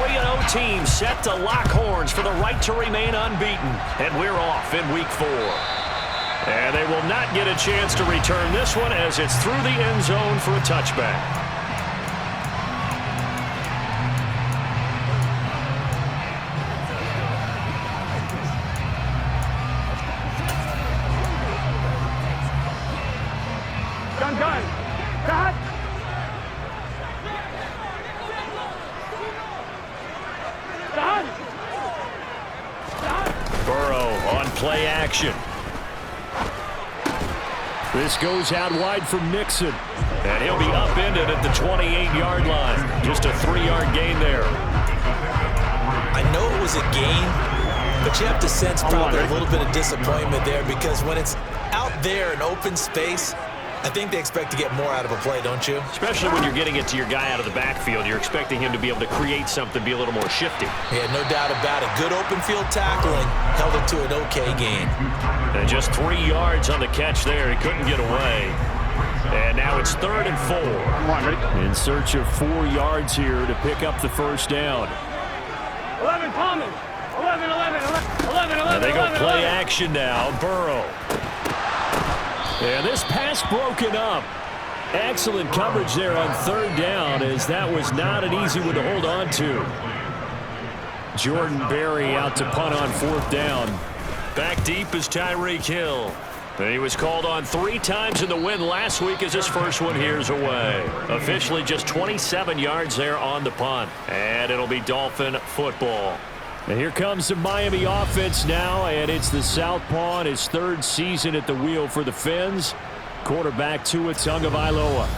3-0 team set to lock horns for the right to remain unbeaten. And we're off in week 4. And they will not get a chance to return this one as it's through the end zone for a touchback. Play action. This goes out wide for Mixon. And he'll be upended at the 28-yard line. Just a 3-yard gain there. I know it was a gain, but you have to sense probably a little bit of disappointment there because when it's out there in open space, I think they expect to get more out of a play, don't you? Especially when you're getting it to your guy out of the backfield. You're expecting him to be able to create something, be a little more shifty. Yeah, no doubt about it. Good open field tackling held it to an okay gain. And just 3 yards on the catch there. He couldn't get away. And now it's 3rd and 4. Come on, ready? In search of 4 yards here to pick up the first down. 11, Common. 11. And they go play action now. Burrow. And this pass broken up. Excellent coverage there on 3rd down as that was not an easy one to hold on to. Jordan Berry out to punt on 4th down. Back deep is Tyreek Hill. And he was called on 3 times in the win last week as his first one here's away. Officially just 27 yards there on the punt. And it'll be Dolphin football. And here comes the Miami offense now, and it's the Southpaw in his 3rd season at the wheel for the Fins. Quarterback Tua Tagovailoa.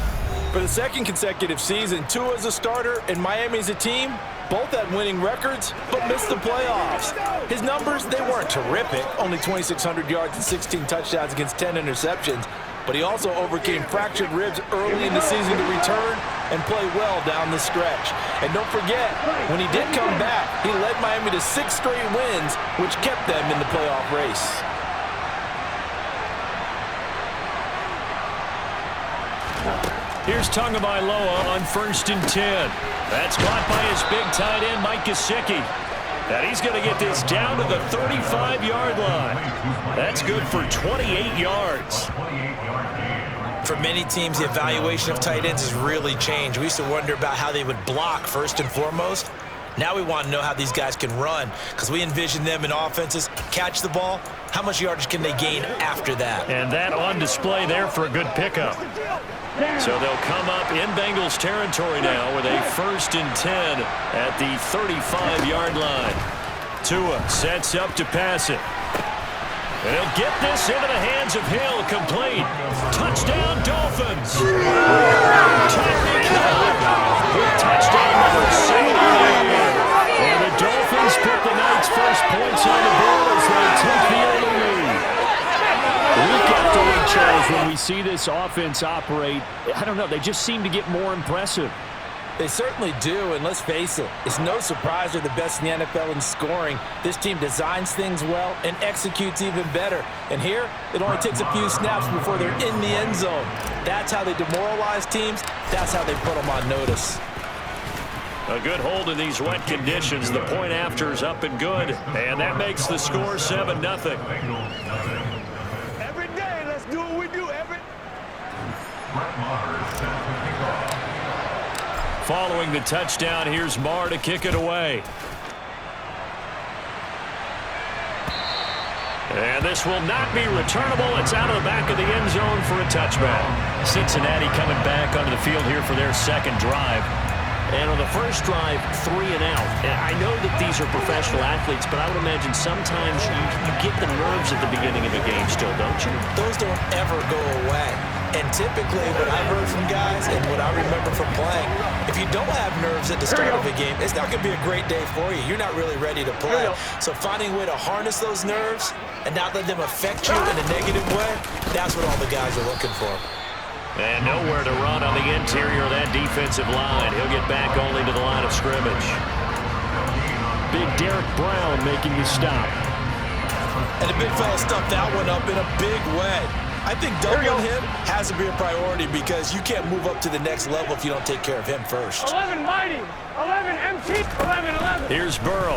For the 2nd consecutive season, Tua's a starter and Miami's a team. Both had winning records, but missed the playoffs. His numbers, they weren't terrific. Only 2,600 yards and 16 touchdowns against 10 interceptions. But he also overcame fractured ribs early in the season to return and play well down the stretch. And don't forget, when he did come back, he led Miami to 6 straight wins, which kept them in the playoff race. Here's Tagovailoa on 1st and 10. That's caught by his big tight end, Mike Gesicki. And he's going to get this down to the 35-yard line. That's good for 28 yards. For many teams, the evaluation of tight ends has really changed. We used to wonder about how they would block first and foremost. Now we want to know how these guys can run because we envision them in offenses catch the ball. How much yardage can they gain after that? And that on display there for a good pickup. So they'll come up in Bengals territory now with a 1st and 10 at the 35-yard line. Tua sets up to pass it. And he'll get this into the hands of Hill, complete. Touchdown, Dolphins. Tyreek Hill with touchdown number 7 on the year. And the Dolphins put the night's first points on the board as they take the early lead. Week after week, Charles, when we see this offense operate, I don't know, they just seem to get more impressive. They certainly do, and let's face it, it's no surprise they're the best in the NFL in scoring. This team designs things well and executes even better. And here, it only takes a few snaps before they're in the end zone. That's how they demoralize teams. That's how they put them on notice. A good hold in these wet conditions. The point after is up and good, and that makes the score 7-0. Every day, let's do what we do. Following the touchdown, here's Marr to kick it away. And this will not be returnable. It's out of the back of the end zone for a touchback. Cincinnati coming back onto the field here for their 2nd drive. And on the first drive, 3 and out. And I know that these are professional athletes, but I would imagine sometimes you get the nerves at the beginning of a game still, don't you? Those don't ever go away. And typically what I've heard from guys and what I remember from playing, if you don't have nerves at the start of a game, it's not going to be a great day for you. You're not really ready to play. So finding a way to harness those nerves and not let them affect you in a negative way, that's what all the guys are looking for. And nowhere to run on the interior of that defensive line. He'll get back only to the line of scrimmage. Big Derek Brown making the stop. And the big fella stuffed that one up in a big way. I think doubling him has to be a priority because you can't move up to the next level if you don't take care of him first. 11 mighty, 11 MT, 11. Here's Burrow.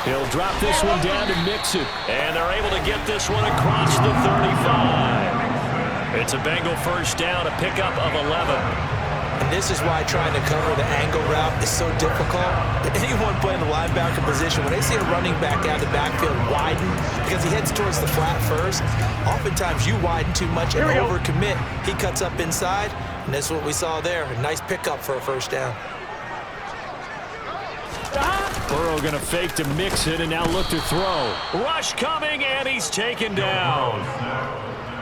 He'll drop this one down to Mixon. And they're able to get this one across the 35. It's a Bengal first down, a pickup of 11. And this is why trying to cover the angle route is so difficult. Anyone playing the linebacker position, when they see a running back out of the backfield widen because he heads towards the flat first, oftentimes you widen too much and overcommit. He cuts up inside, and that's what we saw there. A nice pickup for a first down. Burrow going to fake to Mixon and now look to throw. Rush coming, and he's taken down.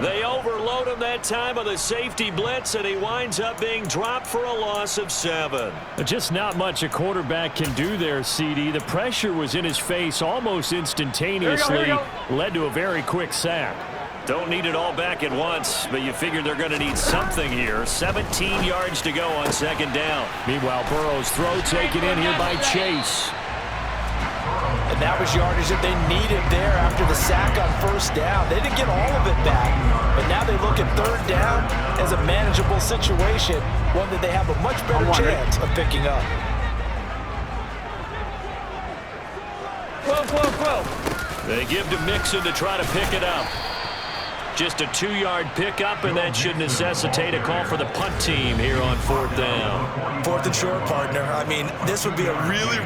They overload him that time on the safety blitz, and he winds up being dropped for a loss of 7. Just not much a quarterback can do there, CD. The pressure was in his face almost instantaneously. Led to a very quick sack. Don't need it all back at once, but you figure they're going to need something here. 17 yards to go on second down. Meanwhile, Burrow's throw taken in here by Chase. And that was yardage that they needed there after the sack on first down. They didn't get all of it back, but now they look at third down as a manageable situation, one that they have a much better chance of picking up. They give to Mixon to try to pick it up. Just a 2-yard pickup, and that should necessitate a call for the punt team here on fourth down. Fourth and short, partner. I mean, this would be a really...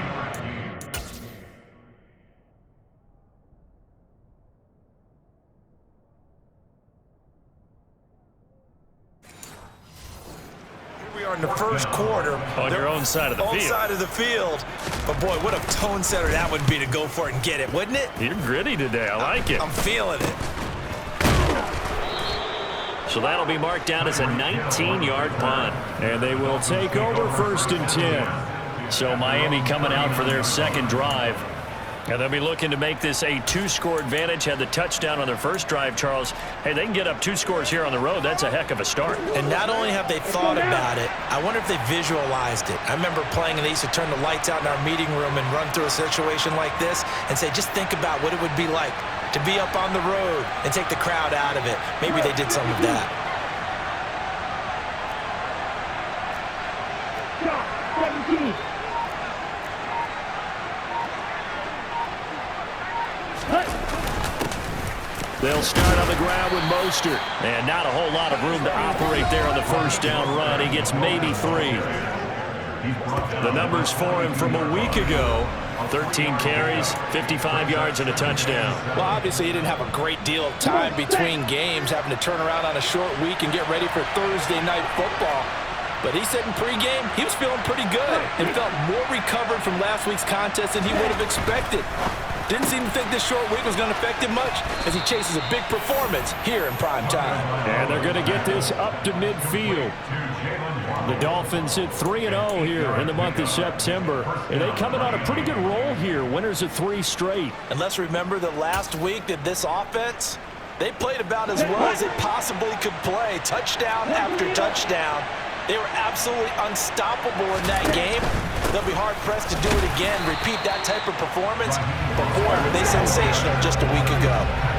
in the first quarter. On your own side of the field. On side of the field. But, boy, what a tone setter that would be to go for it and get it, wouldn't it? You're gritty today. I like it. I'm feeling it. So that'll be marked down as a 19-yard punt. And they will take over first and 10. So Miami coming out for their second drive. And they'll be looking to make this a 2-score advantage. Had the touchdown on their first drive, Charles. Hey, they can get up 2 scores here on the road. That's a heck of a start. And not only have they thought about it, I wonder if they visualized it. I remember playing, and they used to turn the lights out in our meeting room and run through a situation like this and say, just think about what it would be like to be up on the road and take the crowd out of it. Maybe they did some of that. They'll start on the ground with Mostert. And not a whole lot of room to operate there on the first down run. He gets maybe 3. The numbers for him from a week ago: 13 carries, 55 yards, and a touchdown. Well, obviously, he didn't have a great deal of time between games, having to turn around on a short week and get ready for Thursday night football. But he said in pregame he was feeling pretty good and felt more recovered from last week's contest than he would have expected. Didn't seem to think this short week was going to affect him much as he chases a big performance here in prime time. And they're going to get this up to midfield. The Dolphins hit 3-0 here in the month of September. And they coming on a pretty good roll here. Winners of 3 straight. And let's remember that last week that this offense, they played about as well as they possibly could play. Touchdown after touchdown. They were absolutely unstoppable in that game. They'll be hard-pressed to do it again, repeat that type of performance. But, boy, were they sensational just a week ago.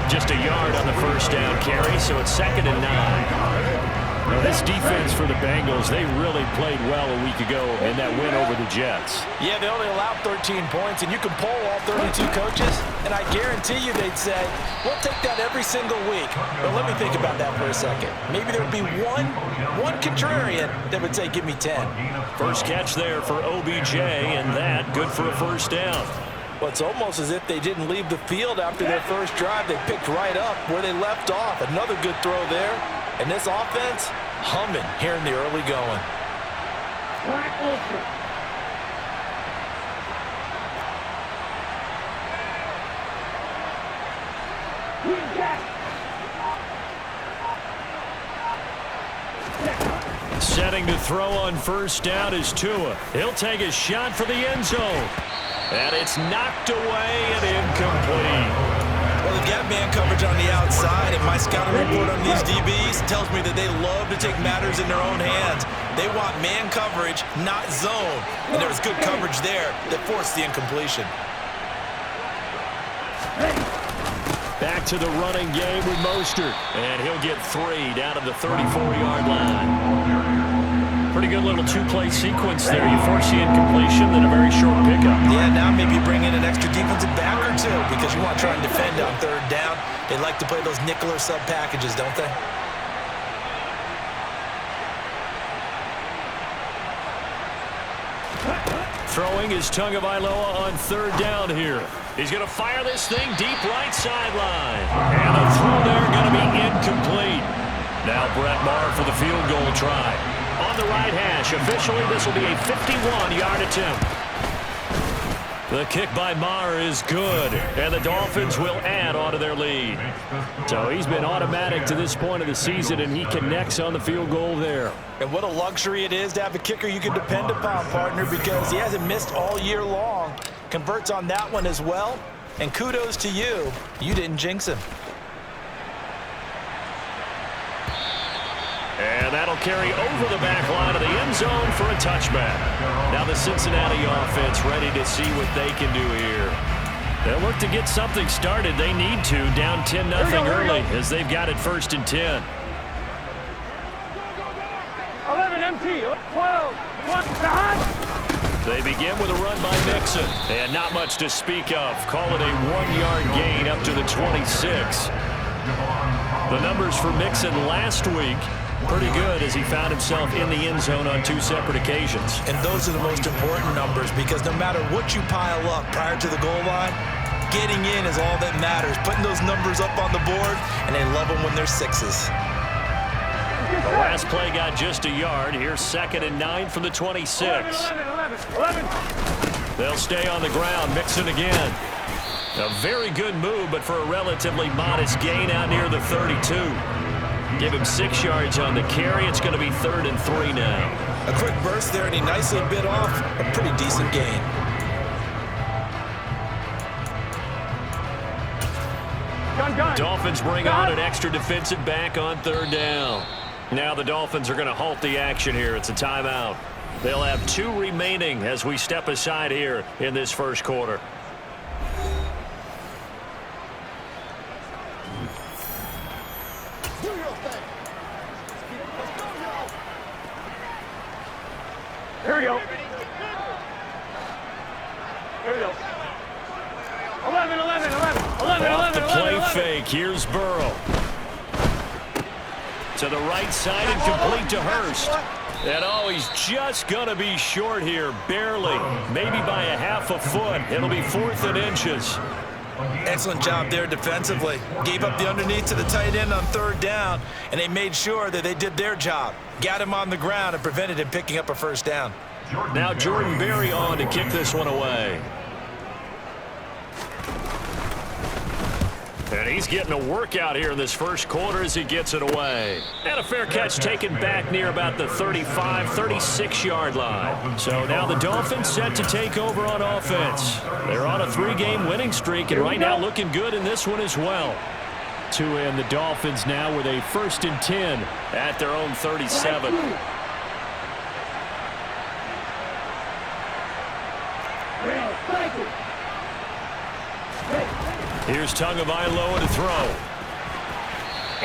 Just a yard on the first down carry, so it's 2nd and 9. Now, this defense for the Bengals, they really played well a week ago in that win over the Jets. Yeah, they only allowed 13 points, and you can poll all 32 coaches, and I guarantee you they'd say, we'll take that every single week. But let me think about that for a second. Maybe there would be one contrarian that would say, give me 10. First catch there for OBJ, and that good for a first down. Well, it's almost as if they didn't leave the field after their first drive. They picked right up where they left off. Another good throw there. And this offense, humming here in the early going. Setting to throw on first down is Tua. He'll take a shot for the end zone. And it's knocked away and incomplete. Well, they've got man coverage on the outside, and my scouting report on these DBs tells me that they love to take matters in their own hands. They want man coverage, not zone. And there was good coverage there that forced the incompletion. Back to the running game with Mostert. And he'll get 3 down to the 34-yard line. Pretty good little 2-play sequence there. You force the incompletion, then a very short pickup. maybe you bring in an extra defensive back or two because you want to try and defend on third down. They like to play those nickel or sub packages, don't they? Throwing is Tagovailoa on third down here. He's going to fire this thing deep right sideline. And the throw there going to be incomplete. Now Brett Maher for the field goal try. On the right hash, officially this will be a 51-yard attempt. The kick by Maher is good, and the Dolphins will add on to their lead. So he's been automatic to this point of the season, and he connects on the field goal there. And what a luxury it is to have a kicker you can depend upon, partner, because he hasn't missed all year long. Converts on that one as well, and kudos to you. You didn't jinx him. And that'll carry over the back line of the end zone for a touchback. Now the Cincinnati offense ready to see what they can do here. They'll look to get something started. They need to, down 10-0 early as they've got it 1st and 10. 11 MT, 12, 1 behind. They begin with a run by Mixon, and not much to speak of. Call it a 1-yard gain up to the 26. The numbers for Mixon last week, pretty good as he found himself in the end zone on 2 separate occasions. And those are the most important numbers because no matter what you pile up prior to the goal line, getting in is all that matters. Putting those numbers up on the board, and they love them when they're 6s. The last play got just a yard. Here's 2nd and 9 from the 26. 11. They'll stay on the ground. Mixon again. A very good move, but for a relatively modest gain out near the 32. Give him 6 yards on the carry. It's going to be 3rd and 3 now. A quick burst there, and he nicely bit off a pretty decent gain. Dolphins bring on an extra defensive back on 3rd down. Now the Dolphins are going to halt the action here. It's a timeout. They'll have 2 remaining as we step aside here in this 1st quarter. Here we go. Here we go. 11. Off the play fake. Here's Burrow. To the right side and complete to Hurst. And oh, he's just going to be short here. Barely. Maybe by a half a foot. It'll be 4th and inches. Excellent job there defensively. Gave up the underneath to the tight end on 3rd down, and they made sure that they did their job. Got him on the ground and prevented him picking up a 1st down. Now Jordan Berry on to kick this one away. And he's getting a workout here in this 1st quarter as he gets it away. And a fair catch taken back near about the 35, 36-yard line. So now the Dolphins set to take over on offense. They're on a 3-game winning streak and right now looking good in this one as well. To end the Dolphins now with a 1st and 10 at their own 37. Here's Tagovailoa to throw.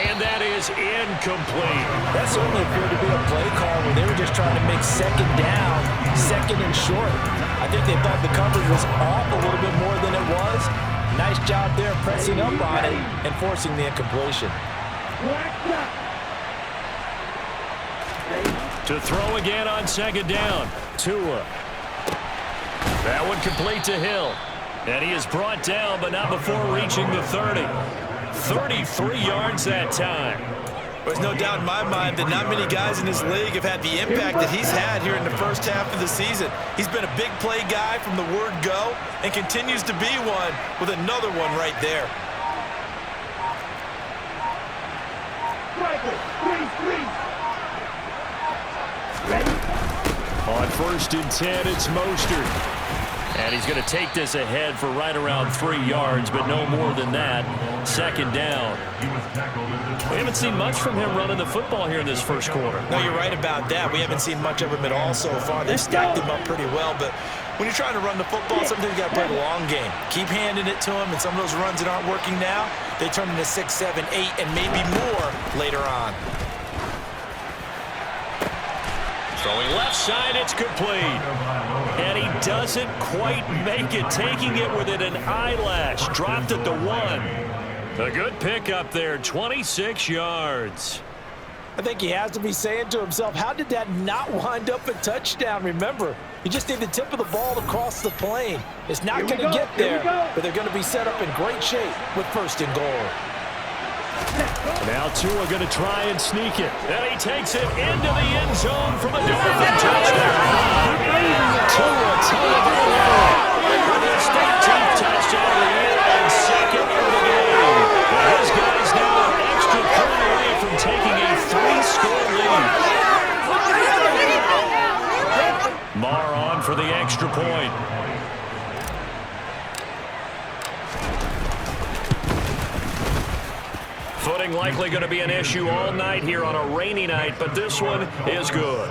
And that is incomplete. That certainly appeared to be a play call where they were just trying to make 2nd down, 2nd and short. I think they thought the coverage was off a little bit more than it was. Nice job there pressing up on it and forcing the incompletion. To throw again on 2nd down. Tua. That one complete to Hill. And he is brought down, but not before reaching the 30. 33 yards that time. There's no doubt in my mind that not many guys in this league have had the impact that he's had here in the 1st half of the season. He's been a big play guy from the word go and continues to be one with another one right there. On 1st and 10, it's Mostert. And he's going to take this ahead for right around 3 yards, but no more than that. 2nd down. We haven't seen much from him running the football here in this 1st quarter. No, you're right about that. We haven't seen much of him at all so far. They've stacked him up pretty well, but when you're trying to run the football, sometimes you got to play the long game. Keep handing it to him, and some of those runs that aren't working now, they turn into 6, 7, 8, and maybe more later on. Throwing left side, it's complete. And he doesn't quite make it, taking it within an eyelash. Dropped at the 1. A good pickup there, 26 yards. I think he has to be saying to himself, how did that not wind up a touchdown? Remember, you just need the tip of the ball to cross the plane. It's not going to get there, but they're going to be set up in great shape with 1st and goal. Now Tua going to try and sneak it. And he takes it into the end zone from a Dolphin touchdown. Tua with his 13th touchdown of the year and 2nd of the game. And his guys now an extra point away from taking a 3-score lead. Marr on for the extra point. Footing likely going to be an issue all night here on a rainy night, but this one is good.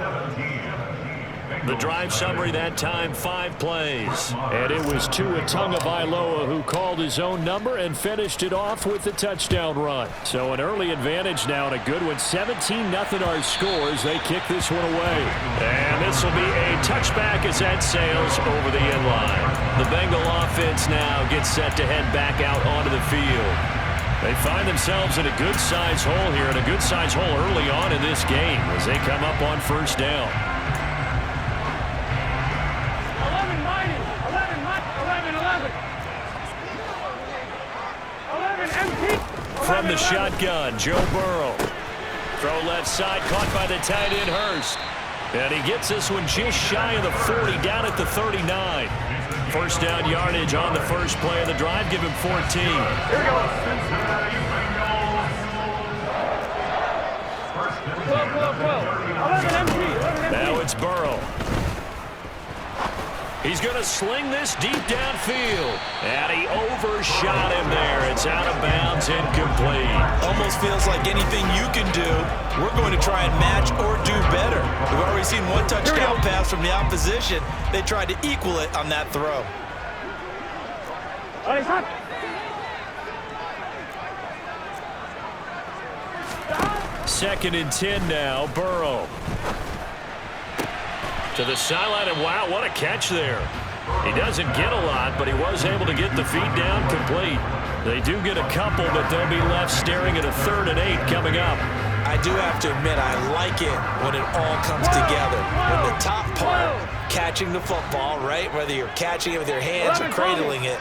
The drive summary that time, 5 plays. And it was Tua Tagovailoa who called his own number and finished it off with the touchdown run. So an early advantage now and a good one. 17-0 our scores. They kick this one away. And this will be a touchback as that sails over the end line. The Bengal offense now gets set to head back out onto the field. They find themselves in a good-sized hole here, and a good-sized hole early on in this game as they come up on 1st down. 11 minus, 11 empty. From the shotgun, Joe Burrow. Throw left side, caught by the tight end Hurst. And he gets this one just shy of the 40, down at the 39. 1st down yardage on the first play of the drive. Give him 14. Here we go. 12. 11 empty. Now it's Burrow. He's going to sling this deep downfield. And he overshot him there. It's out of bounds, incomplete. Almost feels like anything you can do, we're going to try and match or do better. We've already seen one touchdown pass from the opposition. They tried to equal it on that throw. 2nd and 10 now, Burrow. To the sideline, and wow, what a catch there. He doesn't get a lot, but he was able to get the feet down complete. They do get a couple, but they'll be left staring at a 3rd and 8 coming up. I do have to admit, I like it when it all comes together. When the top part, catching the football, right, whether you're catching it with your hands or cradling it,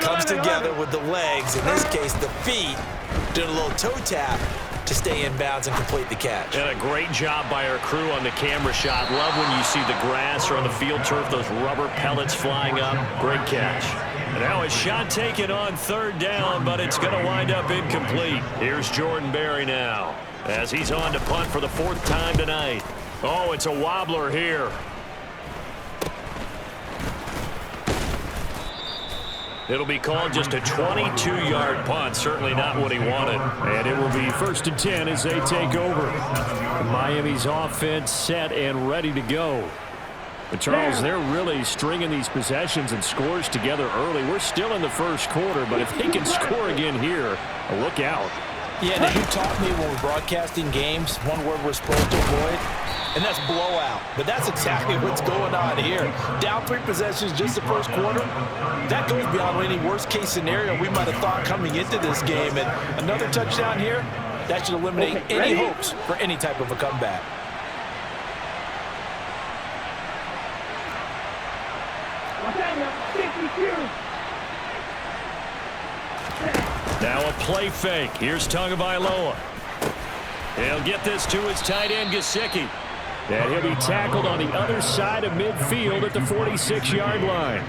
comes together with the legs, in this case the feet, doing a little toe tap to stay in bounds and complete the catch. And a great job by our crew on the camera shot. Love when you see the grass or on the field turf, those rubber pellets flying up. Great catch. And now a shot taken on 3rd down, but it's going to wind up incomplete. Here's Jordan Berry now as he's on to punt for the 4th time tonight. Oh, it's a wobbler here. It'll be called just a 22-yard punt. Certainly not what he wanted. And it will be 1st and 10 as they take over. Miami's offense set and ready to go. But Charles, they're really stringing these possessions and scores together early. We're still in the 1st quarter, but if they can score again here, look out. Yeah, now you taught me when we're broadcasting games, one word we're supposed to avoid, and that's blowout. But that's exactly what's going on here. Down 3 possessions just the 1st quarter. That goes beyond any worst-case scenario we might have thought coming into this game. And another touchdown here, that should eliminate any hopes for any type of a comeback. Now a play fake. Here's Tagovailoa. He'll get this to his tight end, Gesicki. And he'll be tackled on the other side of midfield at the 46-yard line.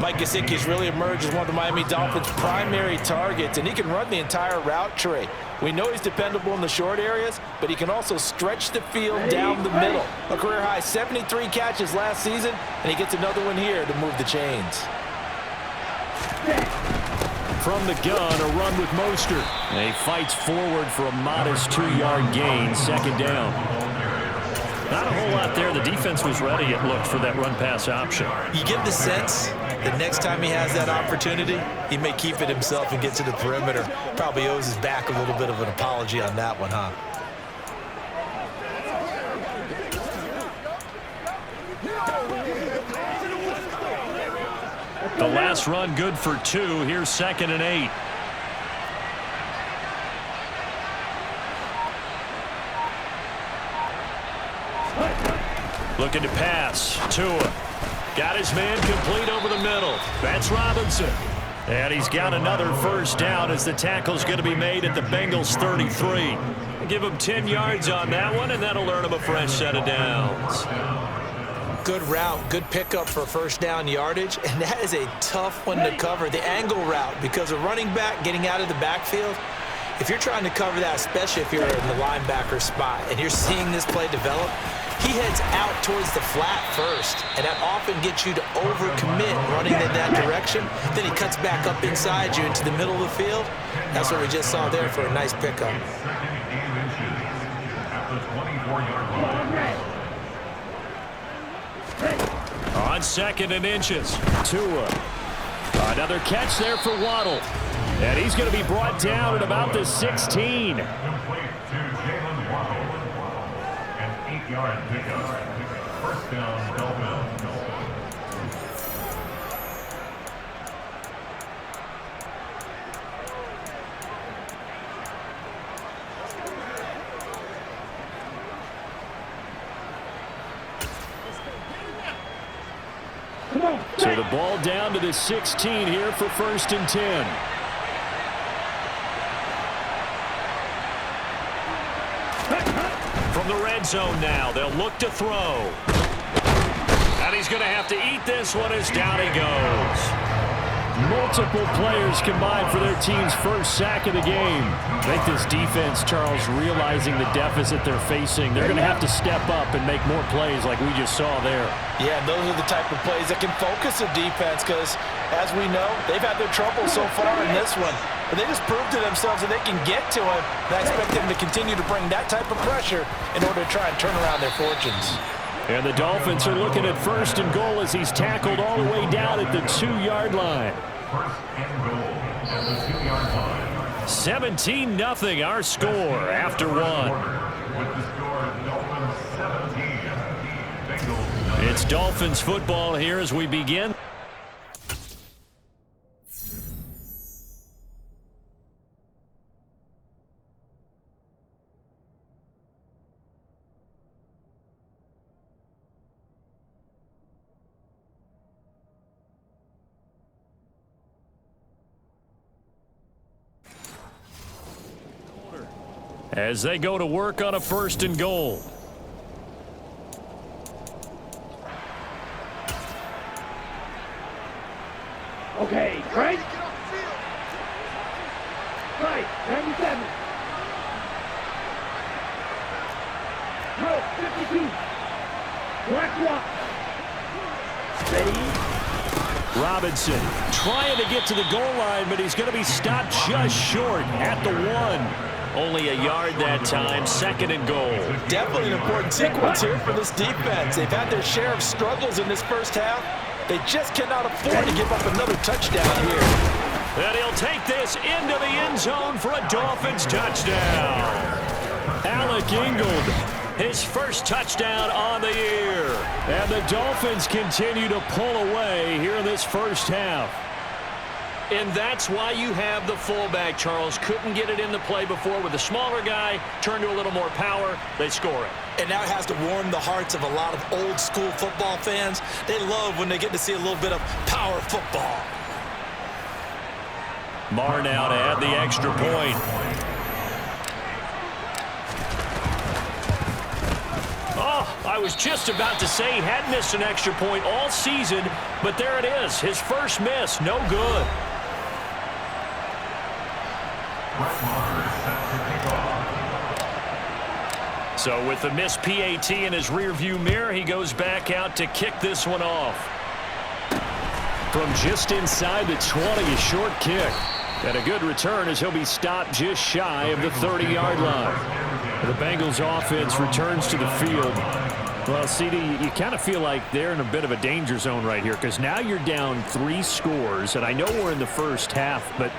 Mike Gesicki has really emerged as one of the Miami Dolphins' primary targets, and he can run the entire route tree. We know he's dependable in the short areas, but he can also stretch the field down the middle. A career-high 73 catches last season, and he gets another one here to move the chains. From the gun, a run with Mostert. And he fights forward for a modest 2-yard gain, 2nd down. Not a whole lot there. The defense was ready, it looked, for that run-pass option. You get the sense that next time he has that opportunity, he may keep it himself and get to the perimeter. Probably owes his back a little bit of an apology on that one, huh? The last run good for 2. Here's 2nd and 8. Looking to pass. Tua. Got his man complete over the middle. That's Robinson. And he's got another first down as the tackle's going to be made at the Bengals 33. Give him 10 yards on that one, and that'll earn him a fresh set of downs. Good route, good pickup for first down yardage, and that is a tough one to cover, the angle route, because a running back getting out of the backfield, if you're trying to cover that, especially if you're in the linebacker spot, and you're seeing this play develop, he heads out towards the flat first, and that often gets you to overcommit running in that direction. Then he cuts back up inside you into the middle of the field. That's what we just saw there for a nice pickup. On 2nd and inches, Tua. Another catch there for Waddle. And he's going to be brought down at about the 16. First down, Dolphins. So the ball down to the 16 here for 1st and 10. From the red zone now, they'll look to throw. And he's going to have to eat this one as down he goes. Multiple players combined for their team's first sack of the game. I think this defense, Charles, realizing the deficit they're facing, they're going to have to step up and make more plays like we just saw there. Yeah, those are the type of plays that can focus a defense because, as we know, they've had their trouble so far in this one. But they just proved to themselves that they can get to him. And I expect them to continue to bring that type of pressure in order to try and turn around their fortunes. And the Dolphins are looking at 1st and goal as he's tackled all the way down at the 2-yard line. 1st and goal at the 2-yard line. 17-0 our score after 1. It's Dolphins football here as we begin. As they go to work on a 1st and goal. Okay, right? Right, 97. No, 52. Black walk. Ready? Robinson trying to get to the goal line, but he's going to be stopped just short at the 1. Only a yard that time, 2nd and goal. Definitely an important sequence here for this defense. They've had their share of struggles in this first half. They just cannot afford to give up another touchdown here. And he'll take this into the end zone for a Dolphins touchdown. Alec Ingold, his first touchdown on the year. And the Dolphins continue to pull away here in this first half. And that's why you have the fullback, Charles. Couldn't get it in the play before with a smaller guy. Turned to a little more power. They score it. And now it has to warm the hearts of a lot of old-school football fans. They love when they get to see a little bit of power football. Marr now to add the extra point. Oh, I was just about to say he had missed an extra point all season, but there it is. His first miss, no good. So with the missed PAT in his rearview mirror, he goes back out to kick this one off. From just inside the 20, a short kick. And a good return as he'll be stopped just shy of the 30-yard line. The Bengals offense returns to the field. Well, CD, you kind of feel like they're in a bit of a danger zone right here because now you're down 3 scores, and I know we're in the first half, but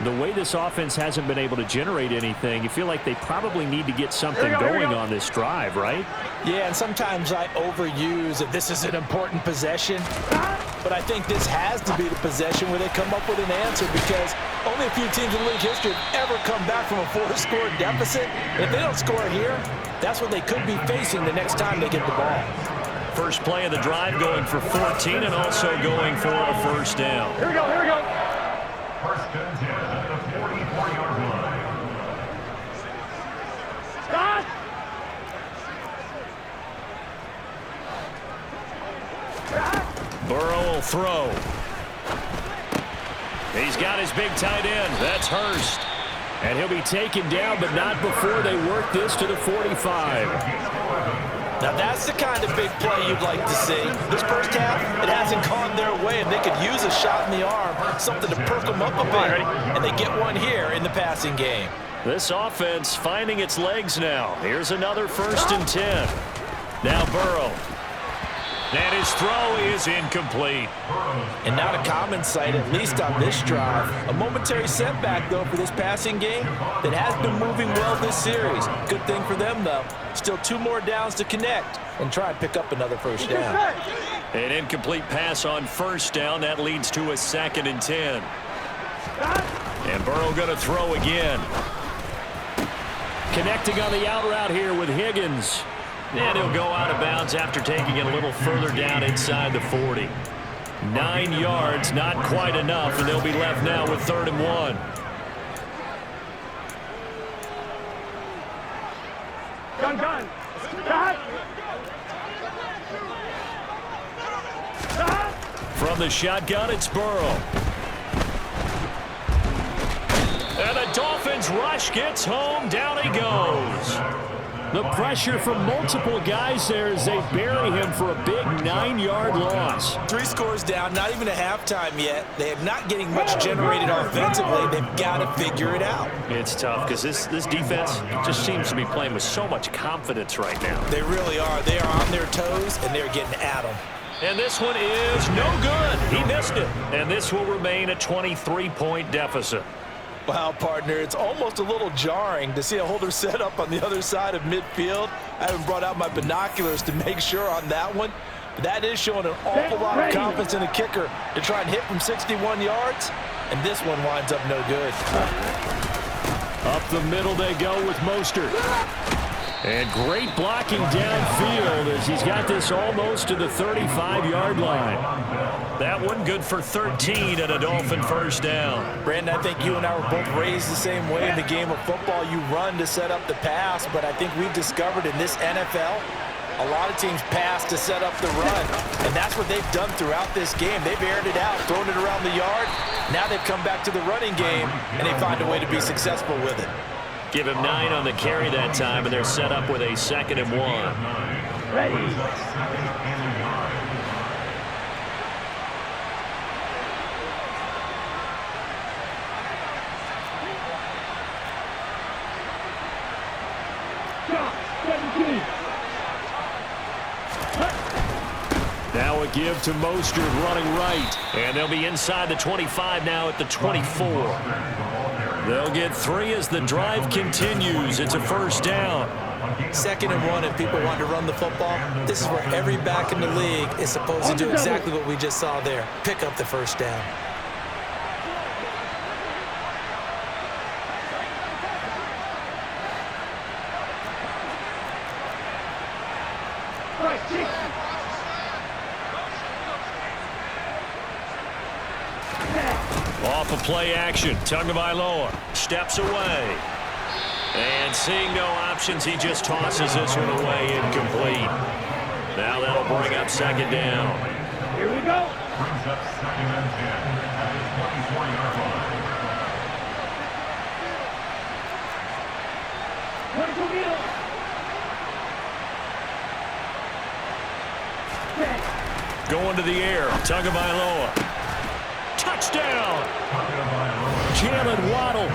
the way this offense hasn't been able to generate anything, you feel like they probably need to get something going on this drive, right? Yeah, and sometimes I overuse that this is an important possession. but I think this has to be the possession where they come up with an answer, because only a few teams in league history have ever come back from a 4-score deficit. If they don't score here, that's what they could be facing the next time they get the ball. First play of the drive going for 14 and also going for a first down. Here we go, here we go. First and 10 at the 44-yard line. Stop. Burrow will throw. He's got his big tight end. That's Hurst. And he'll be taken down, but not before they work this to the 45. Now that's the kind of big play you'd like to see. This first half, it hasn't gone their way, and they could use a shot in the arm, something to perk them up a bit, and they get one here in the passing game. This offense finding its legs now. Here's another first and 10. Now Burrow. And his throw is incomplete. And not a common sight, at least on this drive. A momentary setback, though, for this passing game that has been moving well this series. Good thing for them, though. Still 2 more downs to connect and try and pick up another first down. An incomplete pass on first down. That leads to a 2nd and 10. And Burrow going to throw again. Connecting on the out route here with Higgins. And he'll go out of bounds after taking it a little further down inside the 40. 9 yards, not quite enough, and they'll be left now with 3rd and 1. Gun. Stop. Stop. From the shotgun, it's Burrow. And the Dolphins rush gets home. Down he goes. The pressure from multiple guys there as they bury him for a big 9-yard loss. 3 scores down, not even a halftime yet. They are not getting much generated offensively. They've got to figure it out. It's tough because this defense just seems to be playing with so much confidence right now. They really are. They are on their toes, and they're getting at them. And this one is no good. He missed it. And this will remain a 23-point deficit. Wow, partner, it's almost a little jarring to see a holder set up on the other side of midfield. I haven't brought out my binoculars to make sure on that one, but that is showing an awful lot of confidence in the kicker to try and hit from 61 yards, and this one winds up no good. Up the middle they go with Mostert. And great blocking downfield as he's got this almost to the 35-yard line. That one good for 13 and a Dolphin first down. Brandon, I think you and I were both raised the same way in the game of football. You run to set up the pass, but I think we've discovered in this NFL, a lot of teams pass to set up the run, and that's what they've done throughout this game. They've aired it out, thrown it around the yard. Now they've come back to the running game, and they find a way to be successful with it. Give him 9 on the carry that time, and they're set up with a 2nd and 1. Ready. Now a give to Mostert running right. And they'll be inside the 25 now at the 24. They'll get 3 as the drive continues. It's a first down. 2nd and 1 if people want to run the football. This is where every back in the league is supposed to do exactly what we just saw there. Pick up the first down. Off of play action, Tagovailoa steps away. And seeing no options, he just tosses this one away incomplete. Now that'll bring up 2nd down. Here we go. Brings up 2nd and 10 at the 24-yard line. Going to the air, Tagovailoa. Touchdown! Jalen Waddle,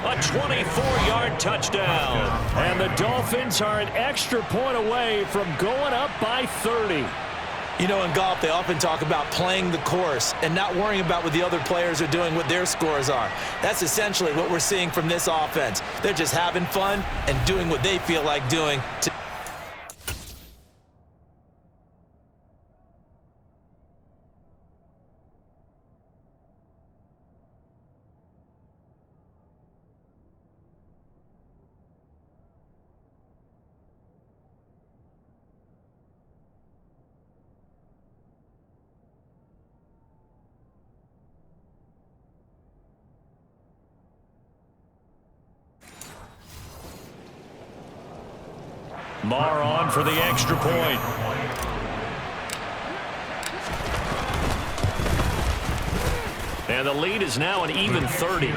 a 24-yard touchdown. And the Dolphins are an extra point away from going up by 30. You know, in golf, they often talk about playing the course and not worrying about what the other players are doing, what their scores are. That's essentially what we're seeing from this offense. They're just having fun and doing what they feel like doing. Marr on for the extra point. And the lead is now an even 30.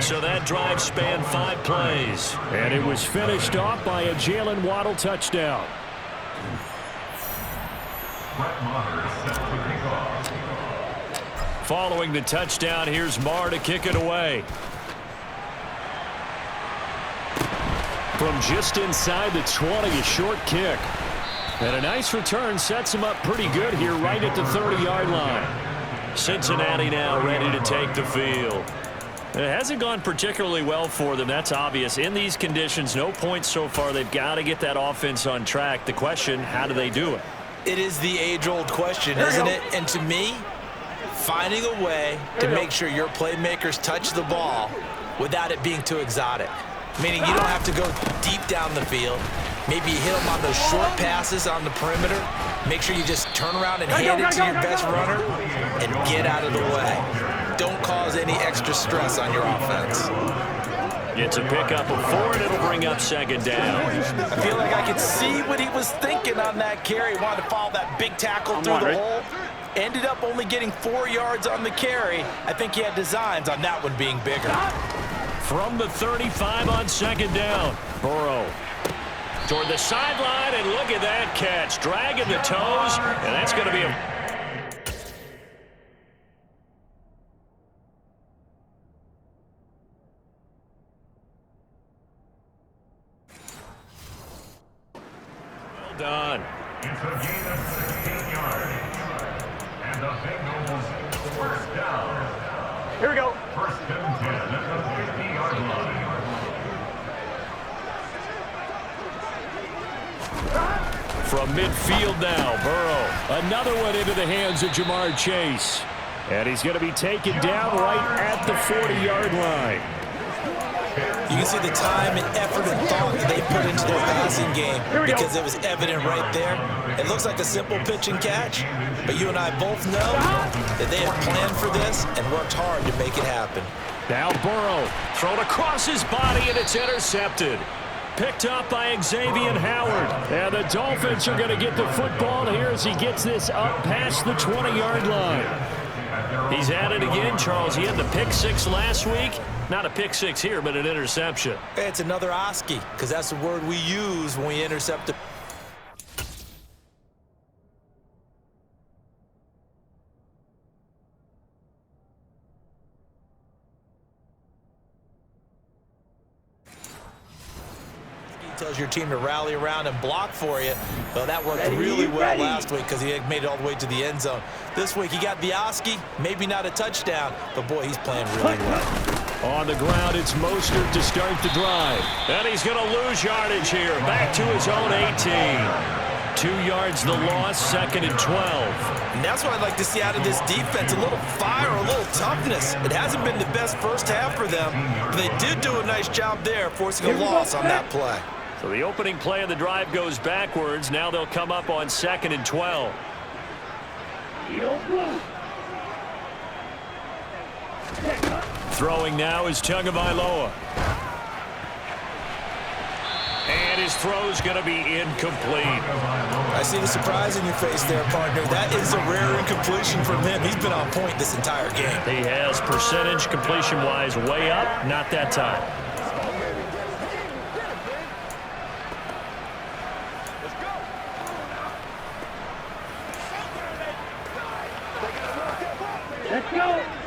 So that drive spanned 5 plays. And it was finished off by a Jalen Waddle touchdown. Following the touchdown, here's Marr to kick it away. From just inside the 20, a short kick. And a nice return sets him up pretty good here right at the 30-yard line. Cincinnati now ready to take the field. It hasn't gone particularly well for them. That's obvious. In these conditions, no points so far. They've got to get that offense on track. The question, how do they do it? It is the age-old question, isn't it? And to me, finding a way to make sure your playmakers touch the ball without it being too exotic. Meaning you don't have to go deep down the field. Maybe you hit them on those short passes on the perimeter. Make sure you just turn around and hand it to your best runner and get out of the way. Don't cause any extra stress on your offense. It's a pickup of 4, and it'll bring up second down. I feel like I could see what he was thinking on that carry. Wanted to follow that big tackle through the hole. Ended up only getting 4 yards on the carry. I think he had designs on that one being bigger. From the 35 on second down, Burrow toward the sideline, and look at that catch. Dragging the toes, and that's going to be a... Well done. It's a gain of 16 yards. And the Bengals first down. Here we go. First and 10 at the 50-yard line. From midfield now, Burrow. Another one into the hands of Jamar Chase. And he's going to be taken down right at the 40-yard line. You can see the time and effort and thought that they put into their passing game because it was evident right there. It looks like a simple pitch and catch, but you and I both know that they have planned for this and worked hard to make it happen. Now Burrow thrown across his body, and it's intercepted. Picked up by Xavier Howard. And the Dolphins are going to get the football here as he gets this up past the 20-yard line. He's at it again, Charles. He had the pick 6 last week. Not a pick 6 here, but an interception. It's another Oski, because that's the word we use when we intercept a tells your team to rally around and block for you. Well, that worked really well last week because he made it all the way to the end zone. This week, he got the Oski, maybe not a touchdown, but boy, he's playing really well. On the ground, it's Mostert to start the drive. And he's going to lose yardage here. Back to his own 18. 2 yards the loss, 2nd and 12. And that's what I'd like to see out of this defense, a little fire, a little toughness. It hasn't been the best first half for them, but they did do a nice job there, forcing a loss on that play. So the opening play of the drive goes backwards. Now they'll come up on 2nd and 12. Throwing now is Tagovailoa. And his throw's going to be incomplete. I see the surprise in your face there, partner. That is a rare incompletion from him. He's been on point this entire game. He has percentage completion-wise way up. Not that time.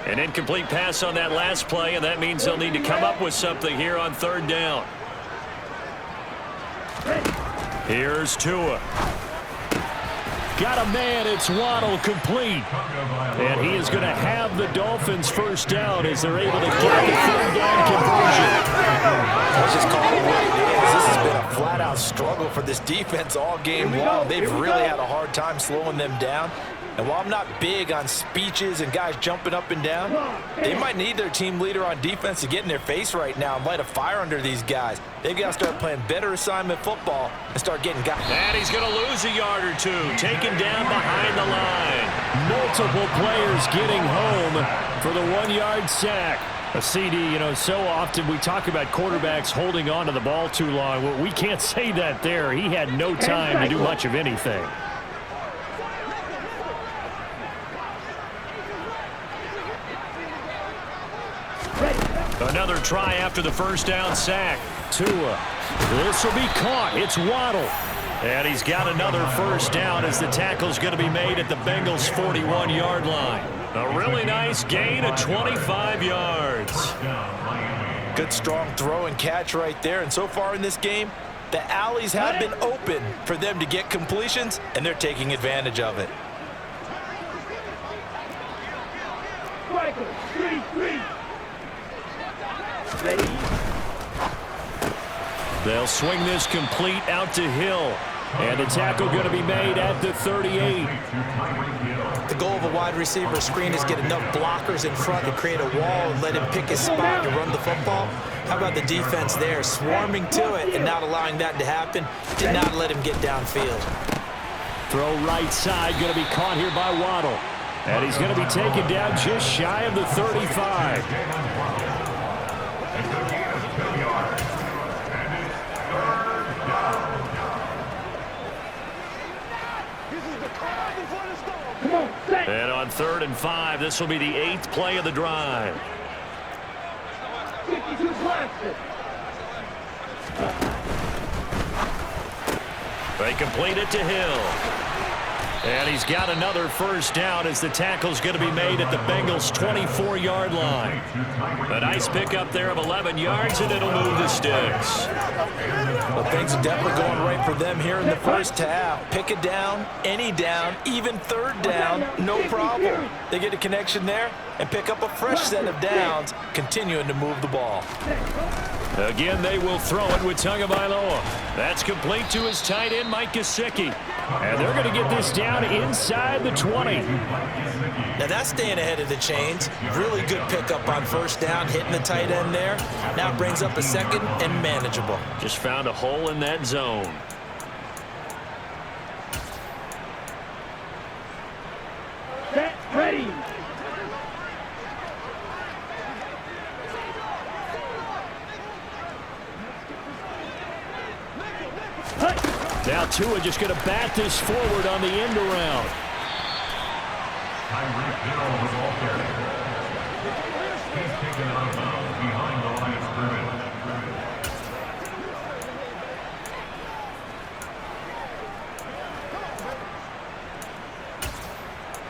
An incomplete pass on that last play, and that means they'll need to come up with something here on 3rd down. Here's Tua. Got a man, it's Waddle, complete. And he is going to have the Dolphins first down as they're able to get the 3rd down conversion. Let's just call it what it is. This has been a flat-out struggle for this defense all game long. They've really had a hard time slowing them down. And while I'm not big on speeches and guys jumping up and down, they might need their team leader on defense to get in their face right now and light a fire under these guys. They've got to start playing better assignment football and start getting guys. And he's going to lose a yard or two, taken down behind the line. Multiple players getting home for the 1-yard sack. A CD, you know, so often we talk about quarterbacks holding on to the ball too long. Well, we can't say that there. He had no time to do much of anything. Another try after the first down sack. Tua. This will be caught. It's Waddle. And he's got another first down as the tackle's going to be made at the Bengals' 41-yard line. A really nice gain of 25 yards. Good strong throw and catch right there. And so far in this game, the alleys have been open for them to get completions, and they're taking advantage of it. Striker, 3-3. Ready? They'll swing this complete out to Hill. And a tackle going to be made at the 38. The goal of a wide receiver screen is get enough blockers in front to create a wall and let him pick his spot to run the football. How about the defense there, swarming to it and not allowing that to happen? Did not let him get downfield. Throw right side, going to be caught here by Waddle. And he's going to be taken down just shy of the 35. And on 3rd and 5, this will be the 8th play of the drive. 52 blasted. They complete it to Hill. And he's got another first down as the tackle's going to be made at the Bengals' 24-yard line. A nice pickup there of 11 yards, and it'll move the sticks. Well, things are definitely going right for them here in the first half. Pick it down, any down, even 3rd down, no problem. They get a connection there and pick up a fresh set of downs, continuing to move the ball. Again, they will throw it with Tagovailoa. That's complete to his tight end, Mike Gesicki. And they're going to get this down inside the 20. Now that's staying ahead of the chains. Really good pickup on first down, hitting the tight end there. Now brings up a second and manageable. Just found a hole in that zone. Set, ready. Now Tua just going to bat this forward on the end around. Tyreek Hill with all carry. He's taken out of bounds behind the line of scrimmage.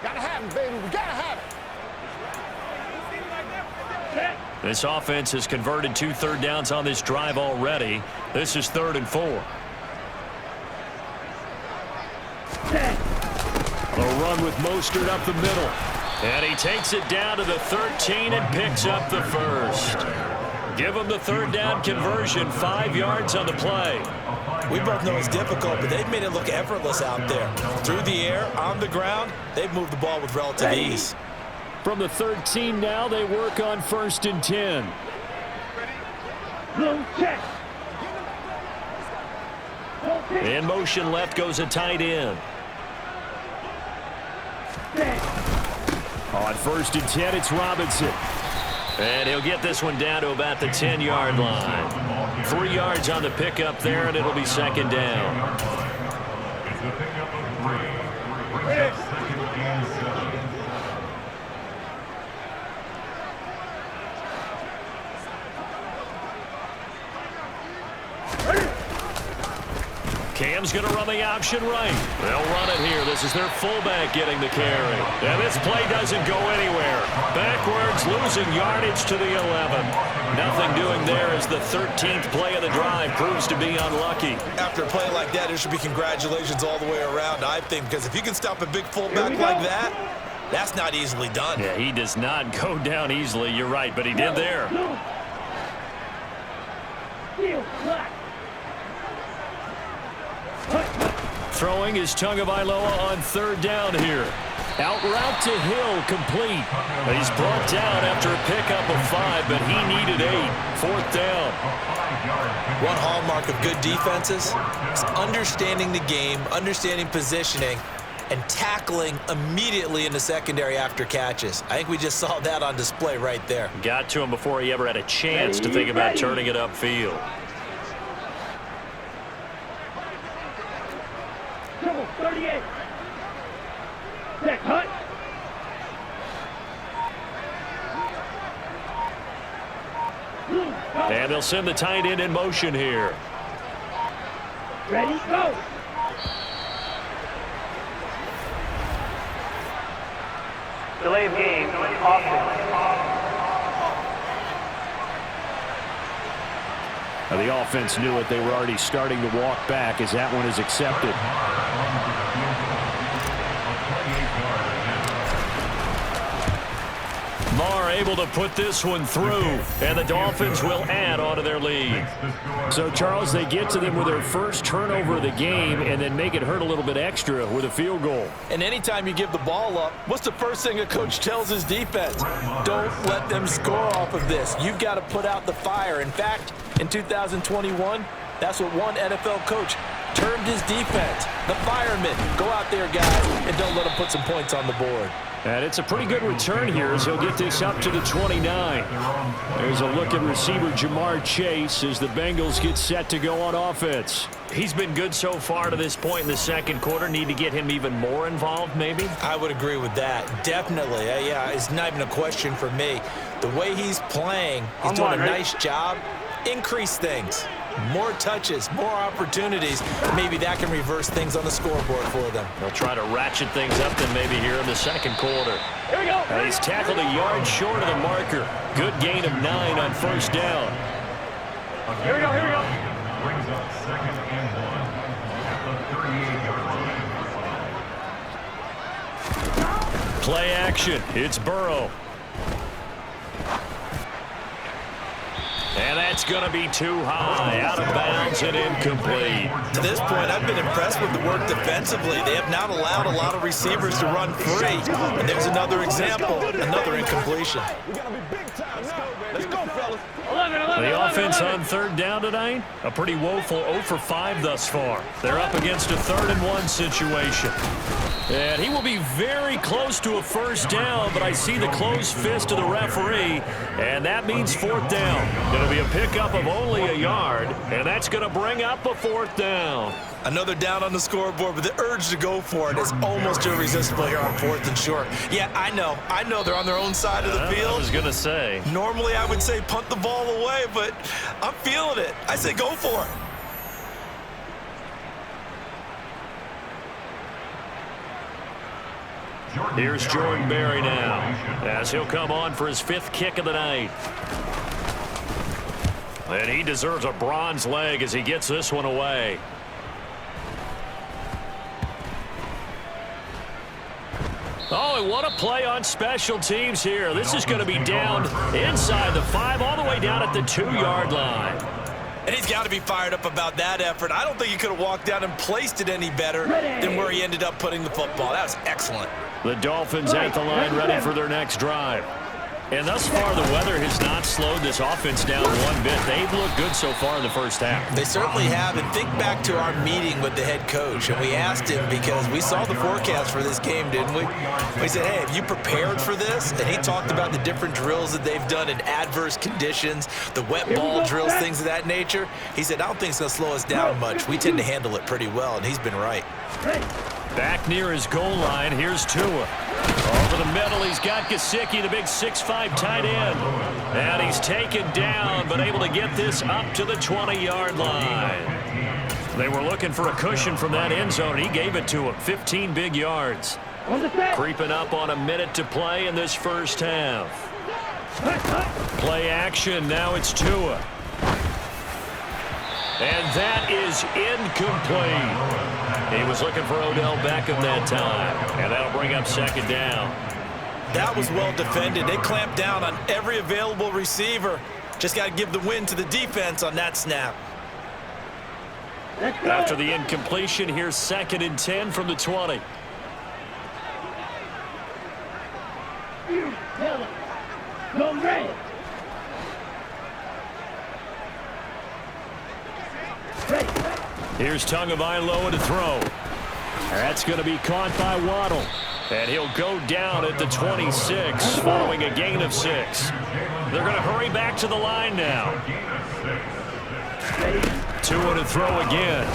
Gotta have it, baby. We gotta have it. This offense has converted 2 third downs on this drive already. This is 3rd and 4. A run with Mostert up the middle. And he takes it down to the 13 and picks up the first. Give him the 3rd down conversion, 5 yards on the play. We both know it's difficult, but they've made it look effortless out there. Through the air, on the ground, they've moved the ball with relative ease. From the 13 now, they work on 1st and 10. Blow check. In motion left goes a tight end. On 1st and 10, it's Robinson. And he'll get this one down to about the 10-yard line. 3 yards on the pickup there, and it'll be 2nd down. It's a pickup of 3. Brings up 2nd and 7. Cam's going to run the option right. They'll run it here. This is their fullback getting the carry. And this play doesn't go anywhere. Backwards, losing yardage to the 11. Nothing doing there as the 13th play of the drive proves to be unlucky. After a play like that, there should be congratulations all the way around, I think, because if you can stop a big fullback like that, that's not easily done. Yeah, he does not go down easily. You're right, but he did there. Throwing is Tagovailoa on 3rd down here. Out route to Hill, complete. He's brought down after a pickup of 5, but he needed 8. 4th down. One hallmark of good defenses is understanding the game, understanding positioning, and tackling immediately in the secondary after catches. I think we just saw that on display right there. Got to him before he ever had a chance to think about turning it upfield. Triple 38. Next hut. And they'll send the tight end in motion here. Ready, go. Delay of game, offense. Now, the offense knew it. They were already starting to walk back as that one is accepted. Marr able to put this one through, and the Dolphins will add on to their lead. So, Charles, they get to them with their first turnover of the game and then make it hurt a little bit extra with a field goal. And anytime you give the ball up, what's the first thing a coach tells his defense? Don't let them score off of this. You've got to put out the fire. In fact, in 2021, that's what one NFL coach termed his defense. The firemen. Go out there, guys, and don't let them put some points on the board. And it's a pretty good return here as he'll get this up to the 29. There's a look at receiver Jamar Chase as the Bengals get set to go on offense. He's been good so far to this point in the second quarter. Need to get him even more involved, maybe? I would agree with that. Definitely. Yeah, it's not even a question for me. The way he's playing, he's doing a nice job. Increase things. More touches, more opportunities. Maybe that can reverse things on the scoreboard for them. They'll try to ratchet things up then maybe here in the second quarter. Here we go. He's tackled a yard short of the marker. Good gain of 9 on first down. Here we go, here we go. Brings up 2nd and 1 at the 38-yard line. Play action. It's Burrow. And that's going to be too high, out of bounds and incomplete. To this point, I've been impressed with the work defensively. They have not allowed a lot of receivers to run free. And there's another example, another incompletion. We're going to be big time now. Let's go, fellas. 11, The 11, offense 11. on third down tonight, a pretty woeful 0 for 5 thus far. They're up against a 3rd and 1 situation. And he will be very close to a first down, but I see the closed fist of the referee, and that means 4th down. It'll be a pickup of only a yard, and that's going to bring up a 4th down. Another down on the scoreboard, but the urge to go for it is almost irresistible here on 4th and short. Yeah, I know they're on their own side of the I field. was going to say. Normally, I would say punt the ball away, but I'm feeling it. I say go for it. Here's Jordan Berry now, as he'll come on for his 5th kick of the night. And he deserves a bronze leg as he gets this one away. Oh, and what a play on special teams here. This is going to be down inside the 5, all the way down at the 2-yard line. And he's got to be fired up about that effort. I don't think he could have walked down and placed it any better than where he ended up putting the football. That was excellent. The Dolphins at the line ready for their next drive. And thus far, the weather has not slowed this offense down one bit. They've looked good so far in the first half. They certainly have. And think back to our meeting with the head coach. And we asked him, because we saw the forecast for this game, didn't we? We said, hey, have you prepared for this? And he talked about the different drills that they've done in adverse conditions, the wet ball drills, things of that nature. He said, I don't think it's going to slow us down much. We tend to handle it pretty well, and he's been right. Back near his goal line, here's Tua. Over the middle, he's got Gesicki, the big 6'5" tight end. And he's taken down, but able to get this up to the 20-yard line. They were looking for a cushion from that end zone, and he gave it to him. 15 big yards. Creeping up on a minute to play in this first half. Play action, now it's Tua. And that is incomplete. He was looking for Odell Beckham that time, and that'll bring up 2nd down. That was well defended. They clamped down on every available receiver. Just got to give the win to the defense on that snap. After the incompletion, here's 2nd and 10 from the 20. Go ready. Here's Tagovailoa to throw. That's going to be caught by Waddle. And he'll go down at the 26 following a gain of 6. They're going to hurry back to the line now. 2 to throw again.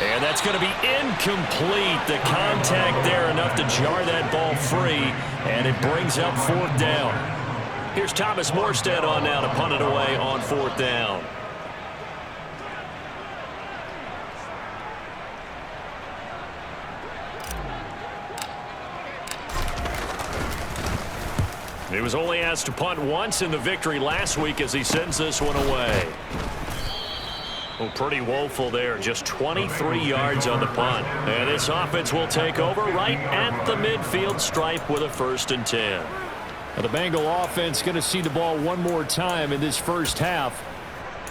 And that's going to be incomplete. The contact there enough to jar that ball free, and it brings up 4th down. Here's Thomas Morstead on now to punt it away on 4th down. He was only asked to punt once in the victory last week as he sends this one away. Oh, pretty woeful there. Just 23 yards on the punt. And this offense will take over right at the midfield stripe with a 1st and 10. Now the Bengal offense going to see the ball one more time in this first half.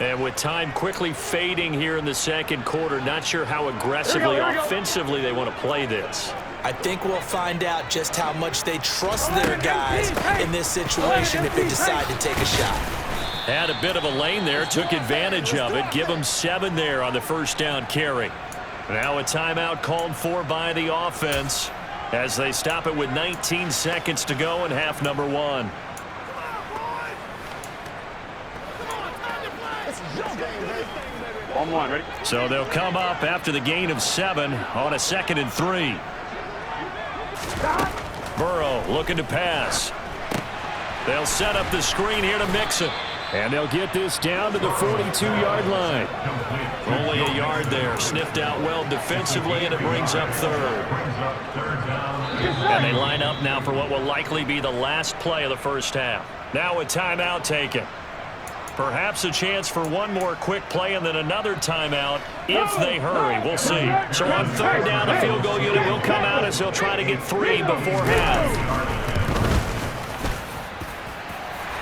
And with time quickly fading here in the second quarter, not sure how aggressively, offensively they want to play this. I think we'll find out just how much they trust their guys in this situation if they decide to take a shot. Had a bit of a lane there, took advantage of it. Give them 7 there on the 1st down carry. Now a timeout called for by the offense as they stop it with 19 seconds to go in half number 1. On 1, ready? So they'll come up after the gain of 7 on a 2nd and 3. Burrow looking to pass. They'll set up the screen here to mix it. And they'll get this down to the 42-yard line. Only a yard there. Sniffed out well defensively, and it brings up 3rd. And they line up now for what will likely be the last play of the first half. Now a timeout taken. Perhaps a chance for one more quick play and then another timeout if they hurry. We'll see. So on 3rd down, the field goal unit will come out as they'll try to get 3 before half.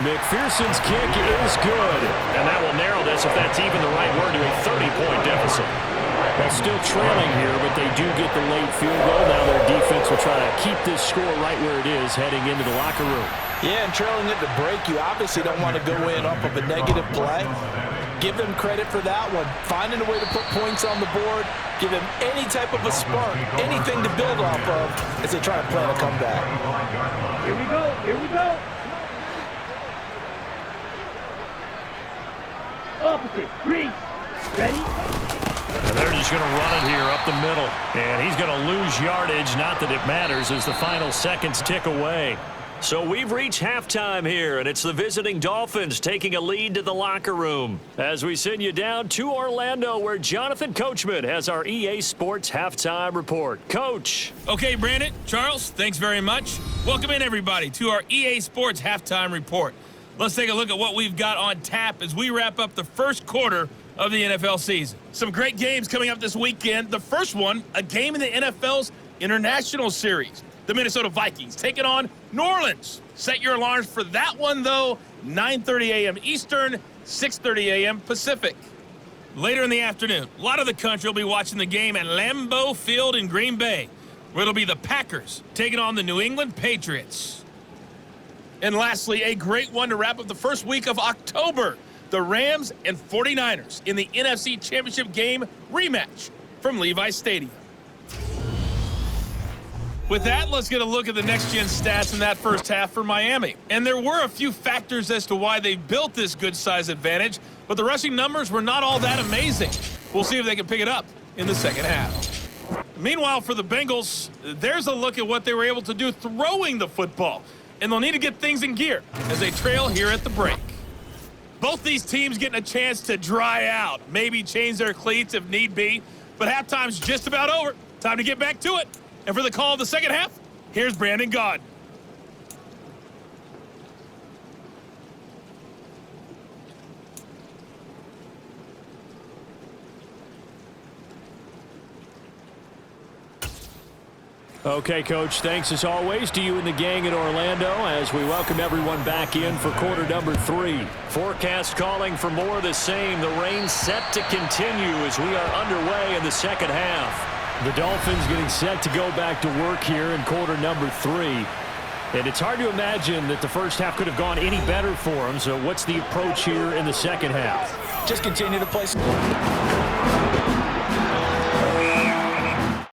McPherson's kick is good. And that will narrow this, if that's even the right word, to a 30-point deficit. Well, still trailing here, but they do get the late field goal. Now their defense will try to keep this score right where it is heading into the locker room. Yeah, and trailing at the break, you obviously don't want to go in off of a negative play. Give them credit for that one. Finding a way to put points on the board, give them any type of a spark, anything to build off of as they try to plan a comeback. Here we go. Here we go. Opposite. Reach. Ready? And they're just going to run it here up the middle. And he's going to lose yardage. Not that it matters as the final seconds tick away. So we've reached halftime here, and it's the visiting Dolphins taking a lead to the locker room as we send you down to Orlando, where Jonathan Coachman has our EA Sports halftime report. Coach. Okay, Brandon, Charles, thanks very much. Welcome in, everybody, to our EA Sports halftime report. Let's take a look at what we've got on tap as we wrap up the first quarter of the NFL season. Some great games coming up this weekend. The first one, a game in the NFL's International Series. The Minnesota Vikings taking on New Orleans. Set your alarms for that one, though. 9:30 a.m. Eastern, 6:30 a.m. Pacific. Later in the afternoon, a lot of the country will be watching the game at Lambeau Field in Green Bay, where it'll be the Packers taking on the New England Patriots. And lastly, a great one to wrap up the first week of October. The Rams and 49ers in the NFC Championship game rematch from Levi Stadium. With that, let's get a look at the next-gen stats in that first half for Miami. And there were a few factors as to why they built this good-size advantage, but the rushing numbers were not all that amazing. We'll see if they can pick it up in the second half. Meanwhile, for the Bengals, there's a look at what they were able to do throwing the football. And they'll need to get things in gear as they trail here at the break. Both these teams getting a chance to dry out, maybe change their cleats if need be, but halftime's just about over. Time to get back to it. And for the call of the second half, here's Brandon Gaud. Okay, Coach, thanks as always to you and the gang in Orlando as we welcome everyone back in for quarter number 3. Forecast calling for more of the same. The rain set to continue as we are underway in the second half. The Dolphins getting set to go back to work here in quarter number 3. And it's hard to imagine that the first half could have gone any better for them. So what's the approach here in the second half? Just continue to play.